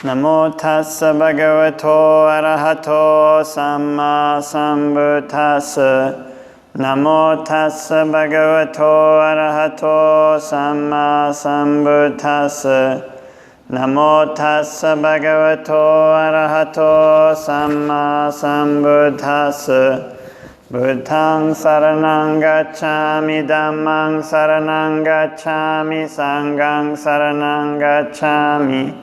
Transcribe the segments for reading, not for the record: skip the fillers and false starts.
Namo tassa bhagavato arahato samma sambuddhassa. Namo tassa bhagavato arahato samma sambuddhassa. Namo tassa bhagavato arahato samma sambuddhassa. Buddhang saranang gacchami, dhammang saranang gacchami, sanghang saranang gacchami.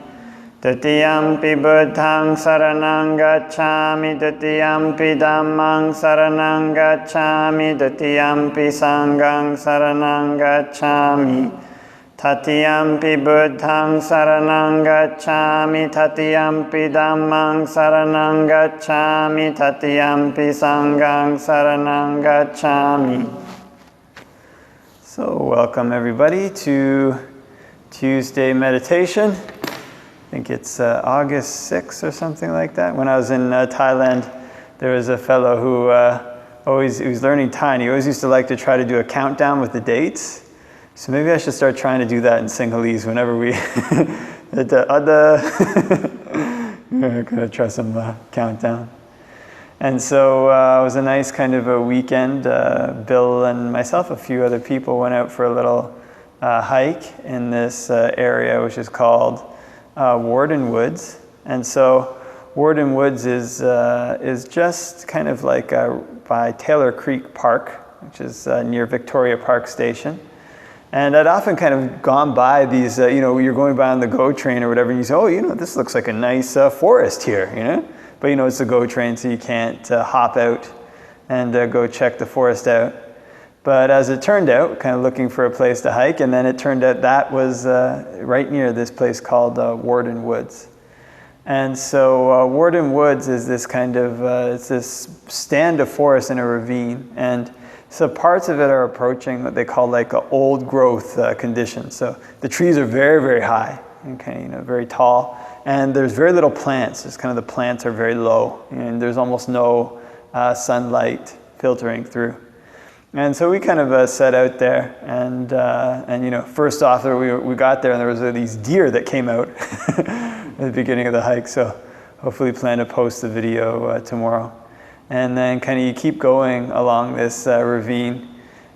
Tatiyampi buddhang saranang gacchami, tatiyampi dhammang saranang gacchami, tatiyampi sanghang saranang gacchami. Tatiyampi buddhang saranang gacchami, tatiyampi dhammang saranang gacchami, tatiyampi sanghang saranang gacchami. So welcome everybody to Tuesday meditation. I think it's August 6th or something like that. When I was in Thailand, there was a fellow who he was learning Thai, and he always used to like to try to do a countdown with the dates. So maybe I should start trying to do that in Sinhalese whenever we we're gonna try some countdown. And so it was a nice kind of a weekend. Bill and myself, a few other people, went out for a little hike in this area, which is called Warden Woods. And so Warden Woods is just kind of like by Taylor Creek Park, which is near Victoria Park Station. And I'd often kind of gone by these, you're going by on the GO train or whatever, and you say, oh, this looks like a nice forest here, But it's a GO train, so you can't hop out and go check the forest out. But as it turned out, kind of looking for a place to hike, and then it turned out that was right near this place called Warden Woods. And so Warden Woods is this kind of, it's this stand of forest in a ravine, and so parts of it are approaching what they call like an old growth condition. So the trees are very, very high, okay, very tall, and there's very little plants. Just kind of the plants are very low, and there's almost no sunlight filtering through. And so we kind of set out there, and first off, we got there, and there was these deer that came out at the beginning of the hike. So hopefully, plan to post the video tomorrow. And then kind of you keep going along this ravine,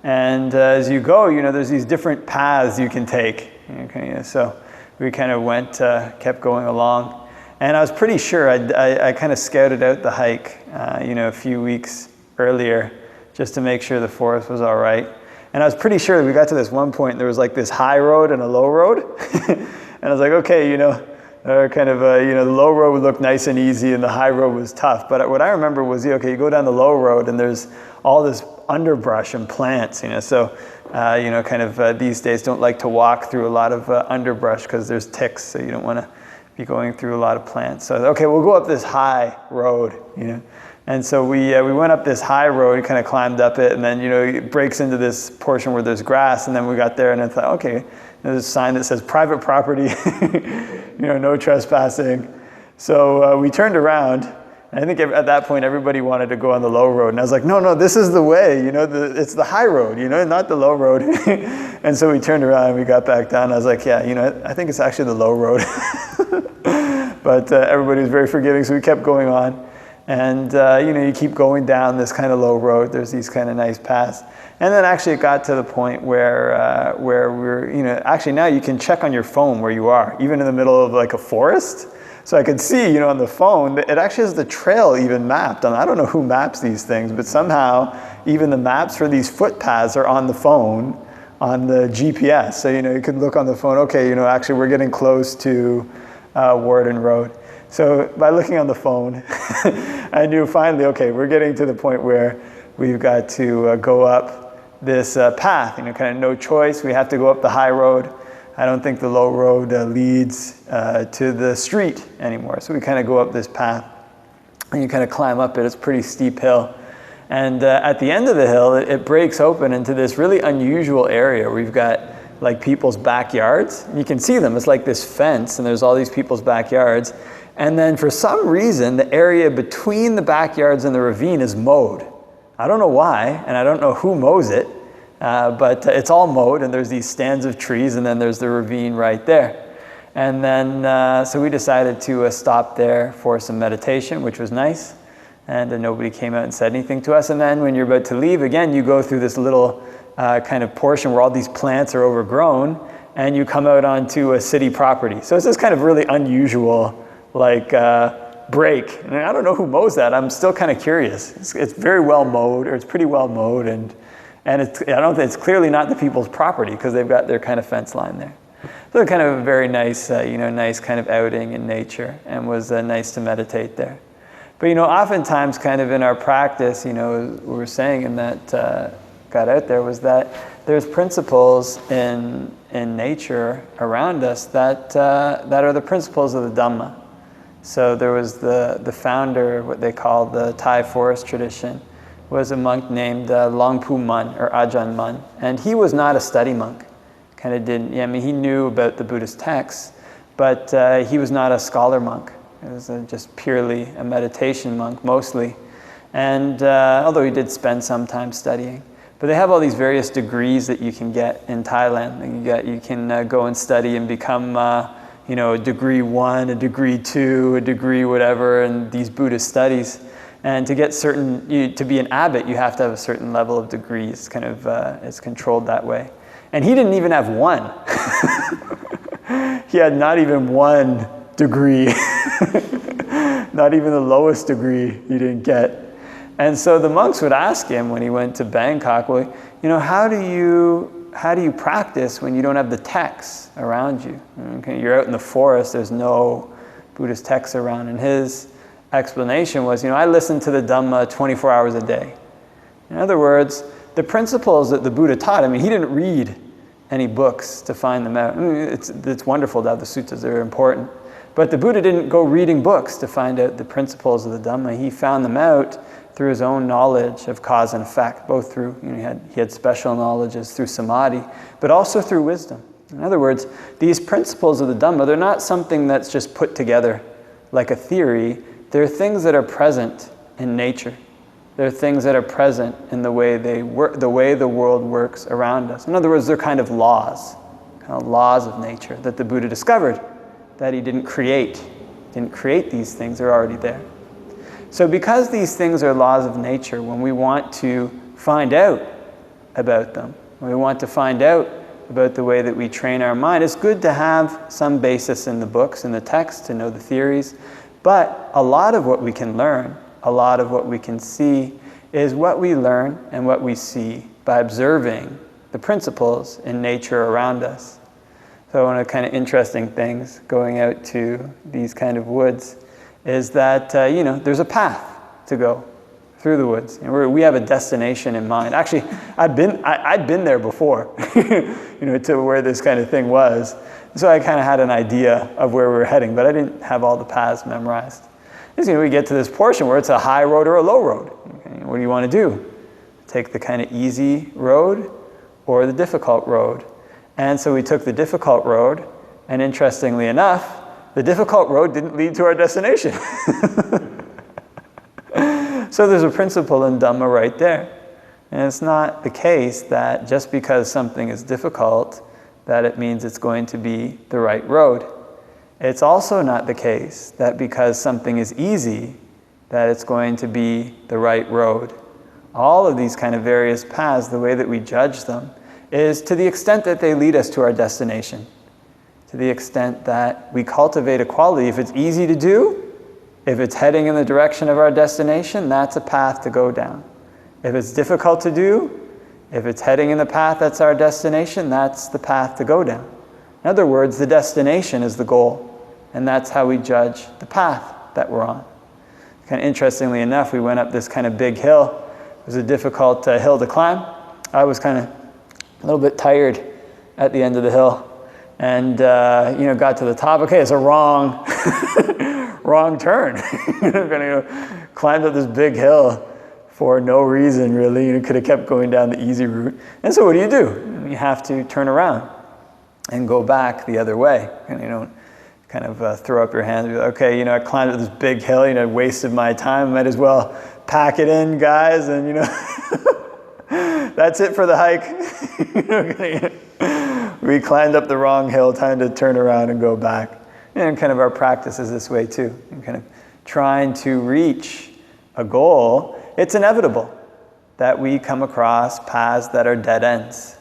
and as you go, there's these different paths you can take. Okay, so we kind of kept going along, and I was pretty sure I kind of scouted out the hike, a few weeks earlier, just to make sure the forest was all right. And I was pretty sure we got to this one point, there was like this high road and a low road. And I was like, okay, the low road would look nice and easy and the high road was tough. But what I remember was, you go down the low road and there's all this underbrush and plants, so, these days don't like to walk through a lot of underbrush because there's ticks, so you don't want to be going through a lot of plants. So, okay, we'll go up this high road, And so we went up this high road, kind of climbed up it, and then, it breaks into this portion where there's grass, and then we got there and I thought, okay, there's a sign that says private property, no trespassing. So we turned around, and I think at that point everybody wanted to go on the low road, and I was like, no, this is the way, it's the high road, not the low road. And so we turned around and we got back down, and I was like, yeah, I think it's actually the low road. But everybody was very forgiving, so we kept going on. And, you keep going down this kind of low road. There's these kind of nice paths. And then actually it got to the point where we're, actually now you can check on your phone where you are, even in the middle of like a forest. So I could see, on the phone, it actually has the trail even mapped. I don't know who maps these things, but somehow even the maps for these footpaths are on the phone, on the GPS. So, you could look on the phone, okay, actually we're getting close to Warden Road. So by looking on the phone, I knew finally, okay, we're getting to the point where we've got to go up this path, kind of no choice. We have to go up the high road. I don't think the low road leads to the street anymore. So we kind of go up this path, and you kind of climb up it. It's a pretty steep hill. And at the end of the hill, it breaks open into this really unusual area. We've got like people's backyards. You can see them. It's like this fence, and there's all these people's backyards. And then for some reason, the area between the backyards and the ravine is mowed. I don't know why, and I don't know who mows it, but it's all mowed, and there's these stands of trees, and then there's the ravine right there. And then, so we decided to stop there for some meditation, which was nice. And nobody came out and said anything to us. And then when you're about to leave, again, you go through this little kind of portion where all these plants are overgrown, and you come out onto a city property. So it's this kind of really unusual, like, break. And I don't know who mows that. I'm still kind of curious. It's very well mowed, or it's pretty well mowed, and it's, I don't think it's clearly not the people's property because they've got their kind of fence line there. So kind of a very nice, nice kind of outing in nature, and was nice to meditate there. But oftentimes, kind of in our practice, we were saying, and that got out there, was that there's principles in nature around us that are the principles of the Dhamma. So there was the founder, what they call the Thai forest tradition, was a monk named Longpu Mun, or Ajahn Mun. And he was not a study monk. Kind of didn't, he knew about the Buddhist texts, but he was not a scholar monk. It was just purely a meditation monk, mostly. And although he did spend some time studying. But they have all these various degrees that you can get in Thailand. You can go and study and become a degree 1, a degree 2, a degree whatever, and these Buddhist studies. And to get to be an abbot, you have to have a certain level of degrees. Kind of, it's controlled that way. And he didn't even have one. He had not even one degree. Not even the lowest degree he didn't get. And so the monks would ask him when he went to Bangkok, well, how do you practice when you don't have the texts around you? Okay, you're out in the forest, there's no Buddhist texts around. And his explanation was, I listen to the Dhamma 24 hours a day. In other words, the principles that the Buddha taught, he didn't read any books to find them out. It's wonderful to have the suttas, they're important. But the Buddha didn't go reading books to find out the principles of the Dhamma. He found them out through his own knowledge of cause and effect, both through, he had special knowledges through samadhi, but also through wisdom. In other words, these principles of the Dhamma, they're not something that's just put together like a theory. They're things that are present in nature. They're things that are present in the way they work, the way the world works around us. In other words, they're kind of laws of nature that the Buddha discovered, that he didn't create. He didn't create these things, they're already there. So because these things are laws of nature, when we want to find out about them, when we want to find out about the way that we train our mind, it's good to have some basis in the books, in the text, to know the theories. But a lot of what we can learn, a lot of what we can see, is what we learn and what we see by observing the principles in nature around us. So one of the kind of interesting things going out to these kind of woods is that, there's a path to go through the woods. We have a destination in mind. Actually, I'd been there before, to where this kind of thing was. So I kind of had an idea of where we were heading, but I didn't have all the paths memorized. We get to this portion where it's a high road or a low road. Okay, what do you want to do? Take the kind of easy road or the difficult road? And so we took the difficult road, and interestingly enough, the difficult road didn't lead to our destination. So there's a principle in Dhamma right there. And it's not the case that just because something is difficult, that it means it's going to be the right road. It's also not the case that because something is easy, that it's going to be the right road. All of these kind of various paths, the way that we judge them, is to the extent that they lead us to our destination. To the extent that we cultivate a quality. If it's easy to do, if it's heading in the direction of our destination, that's a path to go down. If it's difficult to do, if it's heading in the path that's our destination, that's the path to go down. In other words, the destination is the goal, and that's how we judge the path that we're on. Kind of interestingly enough, we went up this kind of big hill. It was a difficult hill to climb. I was kind of a little bit tired at the end of the hill, and got to the top. Okay, it's a wrong turn. Climbed up this big hill for no reason, really. You could have kept going down the easy route. And so what do? You have to turn around and go back the other way. And you don't kind of throw up your hands and be like, okay, I climbed up this big hill, wasted my time. Might as well pack it in, guys, and that's it for the hike. we climbed up the wrong hill, time to turn around and go back. And kind of our practice is this way too. And kind of trying to reach a goal, it's inevitable that we come across paths that are dead ends.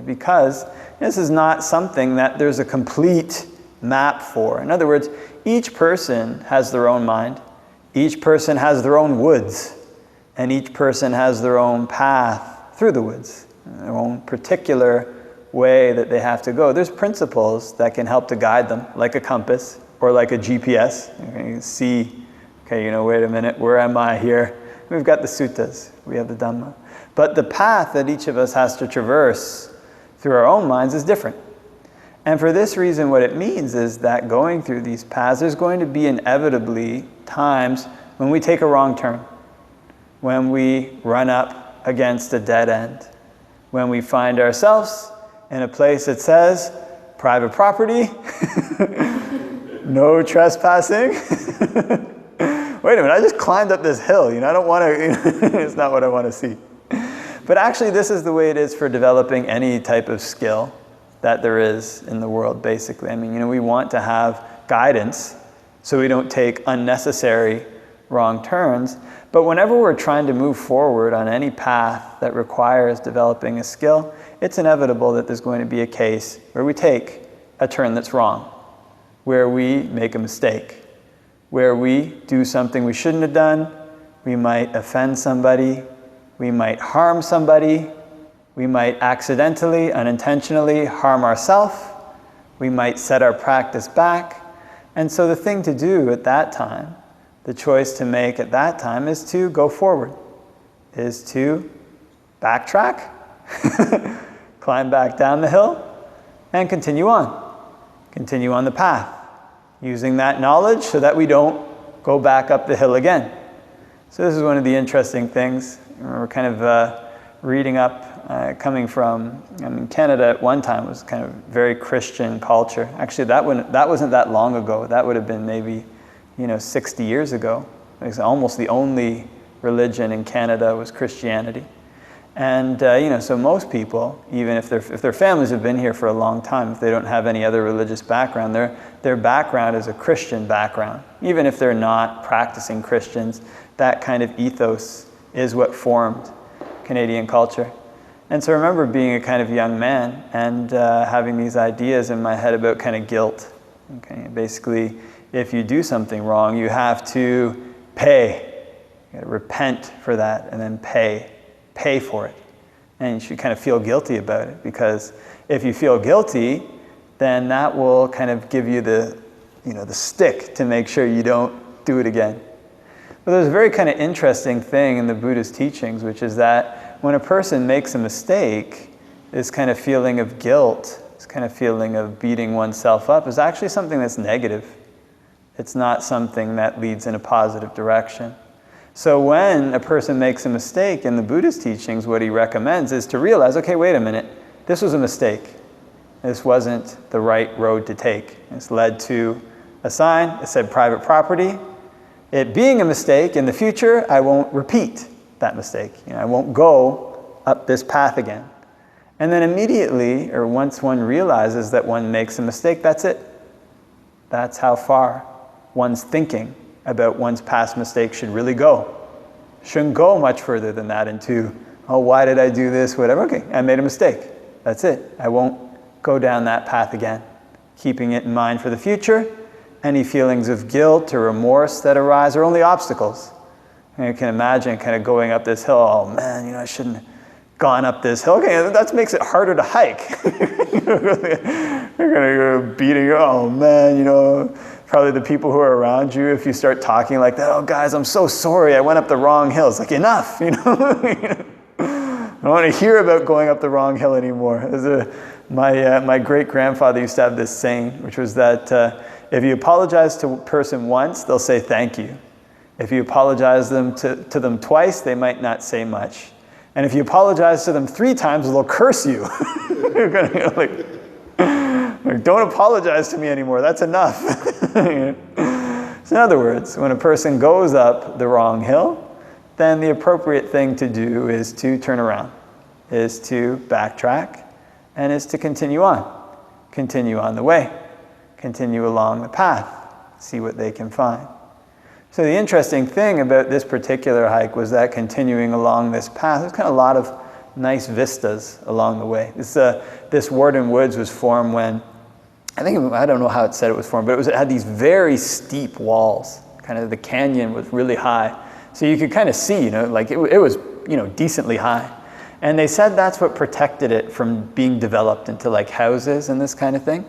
Because this is not something that there's a complete map for. In other words, each person has their own mind, each person has their own woods, and each person has their own path through the woods, their own particular way that they have to go. There's principles that can help to guide them, like a compass or like a GPS. You can see, okay, wait a minute, where am I here? We've got the suttas, we have the Dhamma. But the path that each of us has to traverse through our own minds is different. And for this reason, what it means is that going through these paths, there's going to be inevitably times when we take a wrong turn, when we run up against a dead end, when we find ourselves in a place that says, private property, no trespassing. Wait a minute, I just climbed up this hill, I don't want to, it's not what I want to see. But actually, this is the way it is for developing any type of skill that there is in the world, basically. I mean, we want to have guidance so we don't take unnecessary wrong turns. But whenever we're trying to move forward on any path that requires developing a skill, it's inevitable that there's going to be a case where we take a turn that's wrong, where we make a mistake, where we do something we shouldn't have done, we might offend somebody, we might harm somebody, we might accidentally, unintentionally harm ourselves, we might set our practice back. And so the thing to do at that time, the choice to make at that time, is to go forward, is to backtrack, climb back down the hill, and continue on the path, using that knowledge so that we don't go back up the hill again. So this is one of the interesting things. We're kind of reading up, coming from, Canada at one time was kind of very Christian culture. Actually, that wasn't that long ago. That would have been maybe, 60 years ago. It's almost the only religion in Canada was Christianity. And, so most people, even if their families have been here for a long time, if they don't have any other religious background, their background is a Christian background. Even if they're not practicing Christians, that kind of ethos is what formed Canadian culture. And so I remember being a kind of young man and having these ideas in my head about kind of guilt. Okay? Basically, if you do something wrong, you have to pay. You got to repent for that and then pay for it. And you should kind of feel guilty about it, because if you feel guilty, then that will kind of give you the stick to make sure you don't do it again. But there's a very kind of interesting thing in the Buddha's teachings, which is that when a person makes a mistake, this kind of feeling of guilt, this kind of feeling of beating oneself up is actually something that's negative. It's not something that leads in a positive direction. So when a person makes a mistake in the Buddhist teachings, what he recommends is to realize, okay, wait a minute, this was a mistake. This wasn't the right road to take. It's led to a sign that said private property. It being a mistake, in the future, I won't repeat that mistake. I won't go up this path again. And then immediately, or once one realizes that one makes a mistake, that's it. That's how far one's thinking about one's past mistakes should really go. Shouldn't go much further than that into, oh, why did I do this, whatever. Okay, I made a mistake. That's it. I won't go down that path again. Keeping it in mind for the future. Any feelings of guilt or remorse that arise are only obstacles. And you can imagine kind of going up this hill, oh man, I shouldn't have gone up this hill. Okay, that makes it harder to hike. You're going to go beating, oh man, probably the people who are around you, if you start talking like that, oh guys, I'm so sorry, I went up the wrong hill. It's like, enough, I don't want to hear about going up the wrong hill anymore. My great-grandfather used to have this saying, which was that if you apologize to a person once, they'll say thank you. If you apologize to them twice, they might not say much. And if you apologize to them 3 times, they'll curse you. You're going to like, don't apologize to me anymore. That's enough. So in other words, when a person goes up the wrong hill, then the appropriate thing to do is to turn around, is to backtrack, and is to continue on. continue on the way, continue along the path, see what they can find. So the interesting thing about this particular hike was that continuing along this path, there's kind of a lot of nice vistas along the way. This Warden Woods was formed when, I don't know how it said it was formed, but it had these very steep walls. Kind of the canyon was really high. So you could kind of see, like it was, decently high. And they said that's what protected it from being developed into like houses and this kind of thing.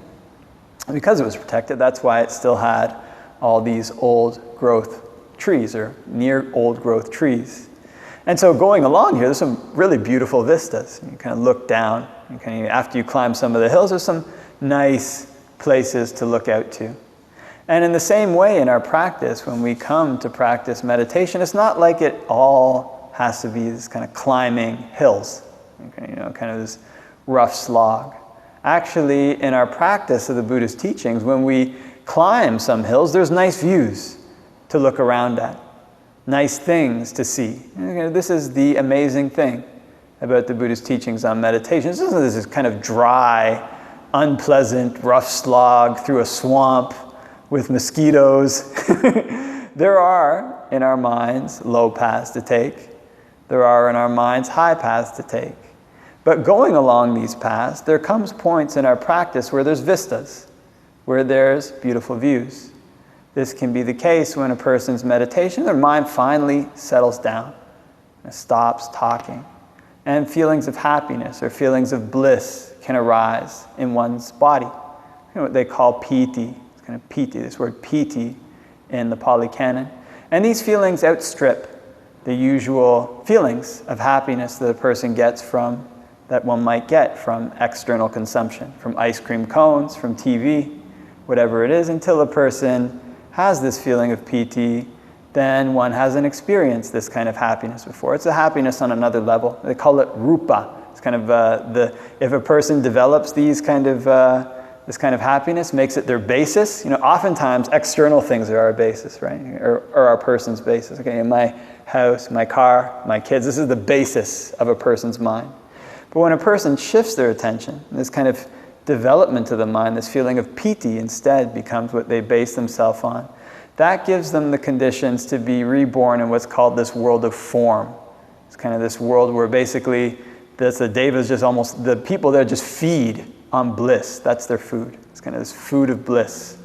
And because it was protected, that's why it still had all these old growth trees or near old growth trees. And so going along here, there's some really beautiful vistas. You kind of look down, and after you climb some of the hills, there's some nice places to look out to. And in the same way in our practice, when we come to practice meditation, it's not like it all has to be this kind of climbing hills, kind of this rough slog. Actually, in our practice of the Buddhist teachings, when we climb some hills, there's nice views to look around at, nice things to see. This is the amazing thing about the Buddhist teachings on meditation. This isn't this kind of dry, unpleasant, rough slog through a swamp with mosquitoes. There are, in our minds, low paths to take. There are, in our minds, high paths to take. But going along these paths, there comes points in our practice where there's vistas, where there's beautiful views. This can be the case when a person's meditation, their mind finally settles down and stops talking. And feelings of happiness or feelings of bliss can arise in one's body. What they call piti. It's kind of piti, this word piti in the Pali Canon. And these feelings outstrip the usual feelings of happiness that a person gets that one might get from external consumption, from ice cream cones, from TV, whatever it is, until a person has this feeling of piti, then one hasn't experienced this kind of happiness before. It's a happiness on another level. They call it rupa. It's kind of if a person develops this kind of happiness, makes it their basis. Oftentimes external things are our basis, right? Or our person's basis. Okay, my house, my car, my kids. This is the basis of a person's mind. But when a person shifts their attention, this kind of development of the mind, this feeling of piti instead becomes what they base themselves on. That gives them the conditions to be reborn in what's called this world of form. It's kind of this world where basically the devas the people there just feed on bliss. That's their food. It's kind of this food of bliss.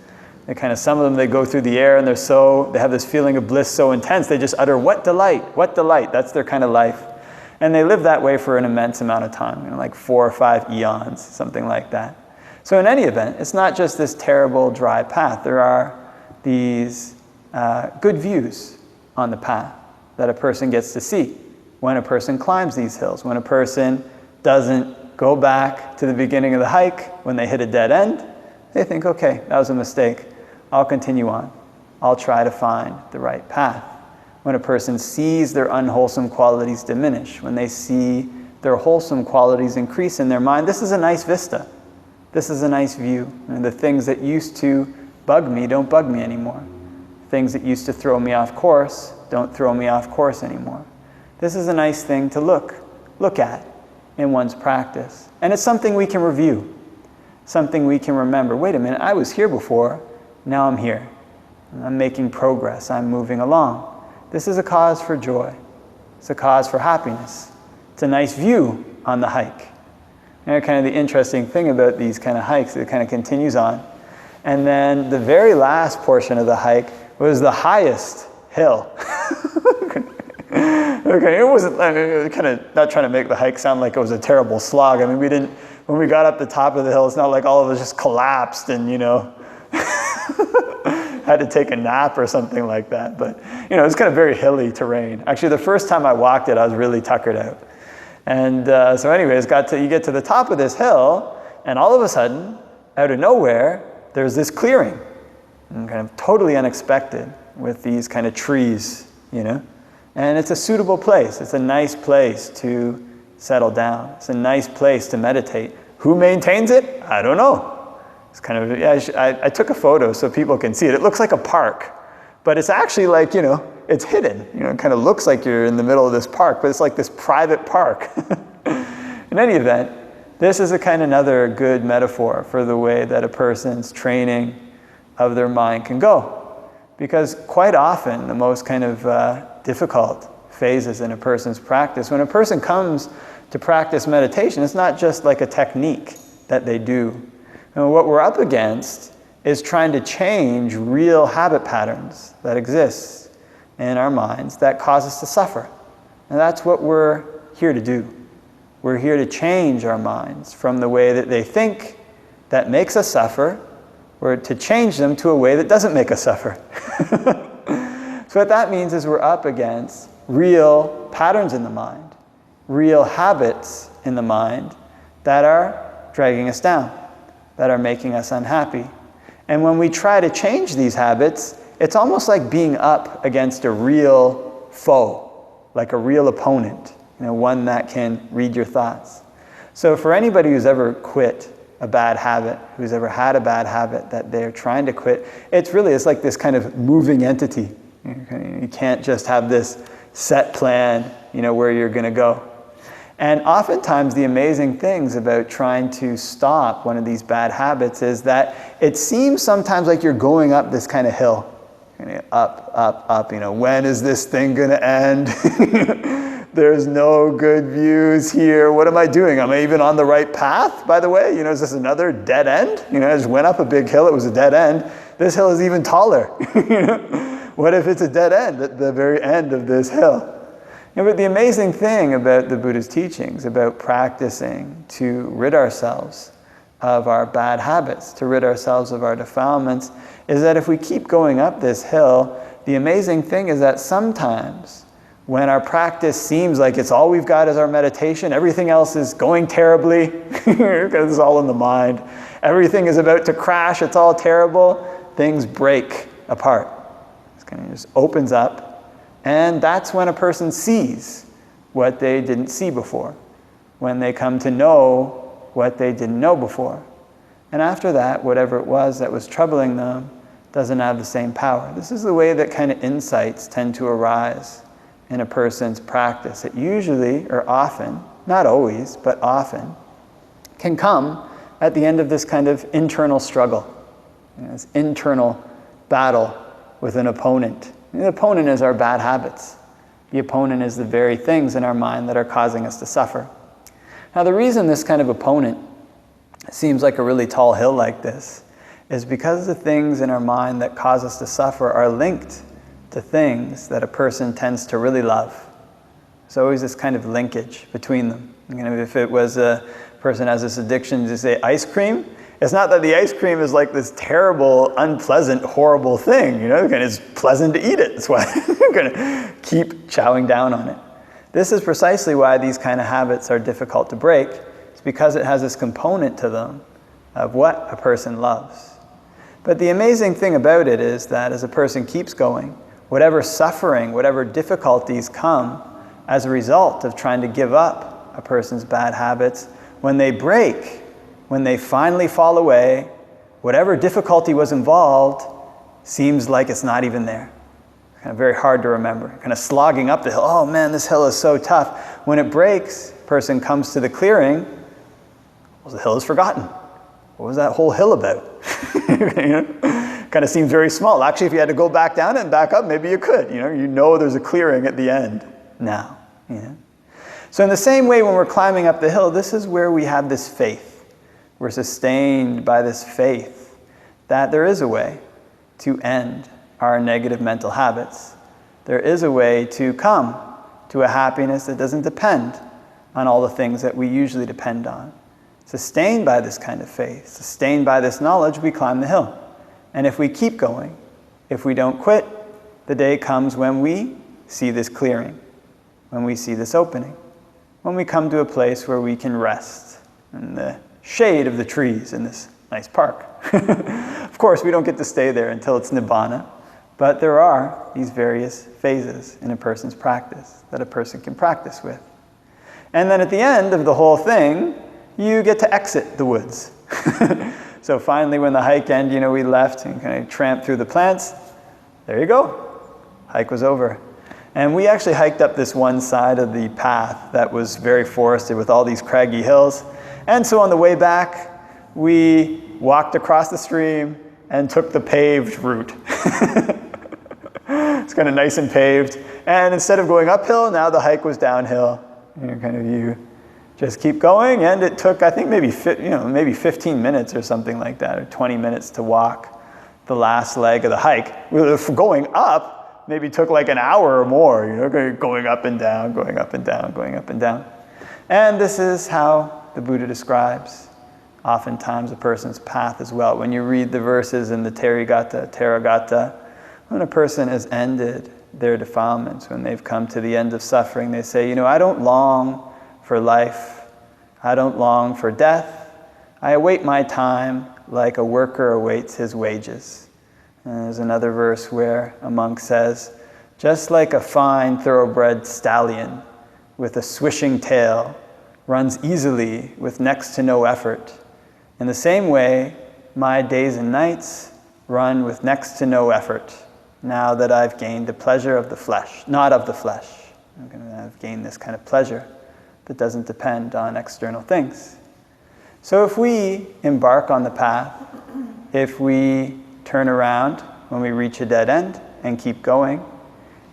Some of them, they go through the air and they have this feeling of bliss so intense, they just utter, what delight, what delight. That's their kind of life. And they live that way for an immense amount of time, like 4 or 5 eons, something like that. So in any event, it's not just this terrible dry path. There are these good views on the path that a person gets to see when a person climbs these hills, when a person doesn't go back to the beginning of the hike, when they hit a dead end, they think, okay, that was a mistake. I'll continue on. I'll try to find the right path. When a person sees their unwholesome qualities diminish, when they see their wholesome qualities increase in their mind, this is a nice vista. This is a nice view. And the things that used to bug me don't bug me anymore. Things that used to throw me off course don't throw me off course anymore. This is a nice thing to look at in one's practice. And it's something we can review, something we can remember. Wait a minute, I was here before, now I'm here. I'm making progress, I'm moving along. This is a cause for joy. It's a cause for happiness. It's a nice view on the hike. Kind of the interesting thing about these kind of hikes, it kind of continues on. And then the very last portion of the hike was the highest hill. Okay, it wasn't kind of not trying to make the hike sound like it was a terrible slog. I mean, when we got up the top of the hill, it's not like all of us just collapsed and, had to take a nap or something like that. But, it's kind of very hilly terrain. Actually, the first time I walked it, I was really tuckered out. And so anyways, you get to the top of this hill, and all of a sudden, out of nowhere, there's this clearing, and kind of totally unexpected, with these kind of trees, And it's a suitable place. It's a nice place to settle down. It's a nice place to meditate. Who maintains it? I don't know. It's kind of, I took a photo so people can see it. It looks like a park, but it's actually like, it's hidden. It kind of looks like you're in the middle of this park, but it's like this private park. In any event, This is a kind of another good metaphor for the way that a person's training of their mind can go. Because quite often, the most kind of difficult phases in a person's practice, when a person comes to practice meditation, it's not just like a technique that they do. And what we're up against is trying to change real habit patterns that exist in our minds that cause us to suffer. And that's what we're here to do. We're here to change our minds from the way that they think that makes us suffer, or to change them to a way that doesn't make us suffer. So what that means is we're up against real patterns in the mind, real habits in the mind that are dragging us down, that are making us unhappy. And when we try to change these habits, it's almost like being up against a real foe, like a real opponent, one that can read your thoughts. So for anybody who's ever quit a bad habit, who's ever had a bad habit that they're trying to quit, it's like this kind of moving entity. You can't just have this set plan, where you're going to go. And oftentimes the amazing things about trying to stop one of these bad habits is that it seems sometimes like you're going up this kind of hill. Up, up, up, when is this thing going to end? There's no good views here. What am I doing? Am I even on the right path, by the way? Is this another dead end? I just went up a big hill, it was a dead end. This hill is even taller. What if it's a dead end at the very end of this hill? But the amazing thing about the Buddha's teachings, about practicing to rid ourselves of our bad habits, to rid ourselves of our defilements, is that if we keep going up this hill, the amazing thing is that sometimes when our practice seems like it's all we've got is our meditation, everything else is going terribly, because it's all in the mind, everything is about to crash, it's all terrible, things break apart. It kind of just opens up, and that's when a person sees what they didn't see before, when they come to know what they didn't know before. And after that, whatever it was that was troubling them doesn't have the same power. This is the way that kind of insights tend to arise in a person's practice. It usually, or often, not always, but often, can come at the end of this kind of internal struggle, this internal battle with an opponent. And the opponent is our bad habits. The opponent is the very things in our mind that are causing us to suffer. Now, the reason this kind of opponent seems like a really tall hill like this is because the things in our mind that cause us to suffer are linked to things that a person tends to really love. There's always this kind of linkage between them. If it was a person has this addiction to, say, ice cream, it's not that the ice cream is like this terrible, unpleasant, horrible thing. It's pleasant to eat it. That's why you're going to keep chowing down on it. This is precisely why these kind of habits are difficult to break. It's because it has this component to them of what a person loves. But the amazing thing about it is that as a person keeps going, whatever suffering, whatever difficulties come as a result of trying to give up a person's bad habits, when they break, when they finally fall away, whatever difficulty was involved seems like it's not even there. Kind of very hard to remember. Kind of slogging up the hill. Oh man, this hill is so tough. When it breaks, person comes to the clearing, well, the hill is forgotten. What was that whole hill about? Kind of seems very small. Actually, if you had to go back down and back up, maybe you could. There's a clearing at the end now. So in the same way, when we're climbing up the hill, this is where we have this faith. We're sustained by this faith that there is a way to end our negative mental habits. There is a way to come to a happiness that doesn't depend on all the things that we usually depend on. Sustained by this kind of faith, sustained by this knowledge, we climb the hill. And if we keep going, if we don't quit, the day comes when we see this clearing, when we see this opening, when we come to a place where we can rest in the shade of the trees in this nice park. Of course, we don't get to stay there until it's Nibbana, but there are these various phases in a person's practice that a person can practice with. And then at the end of the whole thing, you get to exit the woods. So finally, when the hike ended, we left and kind of tramped through the plants. There you go. Hike was over. And we actually hiked up this one side of the path that was very forested with all these craggy hills. And so on the way back, we walked across the stream and took the paved route. It's kind of nice and paved. And instead of going uphill, now the hike was downhill. You just keep going, and it took, I think, maybe 15 minutes or something like that, or 20 minutes to walk the last leg of the hike. Going up maybe took like an hour or more, going up and down, going up and down, going up and down. And this is how the Buddha describes oftentimes a person's path as well. When you read the verses in the Therigatha, when a person has ended their defilements, when they've come to the end of suffering, they say, I don't long for life. I don't long for death. I await my time like a worker awaits his wages. And there's another verse where a monk says, just like a fine thoroughbred stallion with a swishing tail runs easily with next to no effort, in the same way, my days and nights run with next to no effort, now that I've gained the pleasure of the flesh, not of the flesh. I've gained this kind of pleasure that doesn't depend on external things. So if we embark on the path, if we turn around when we reach a dead end and keep going,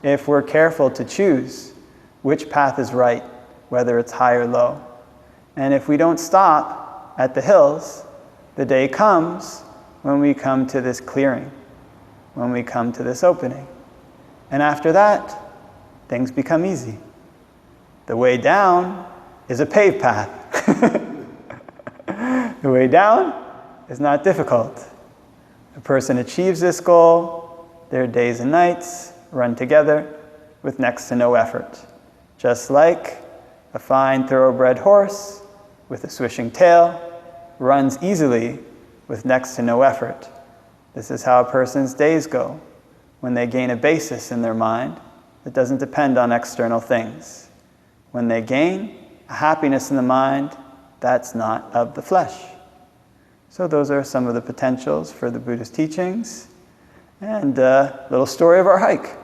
if we're careful to choose which path is right, whether it's high or low, and if we don't stop at the hills, the day comes when we come to this clearing, when we come to this opening. And after that, things become easy. The way down is a paved path. The way down is not difficult. A person achieves this goal, their days and nights run together with next to no effort. Just like a fine thoroughbred horse with a swishing tail runs easily with next to no effort. This is how a person's days go when they gain a basis in their mind that doesn't depend on external things. When they gain a happiness in the mind, that's not of the flesh. So those are some of the potentials for the Buddha's teachings, and a little story of our hike.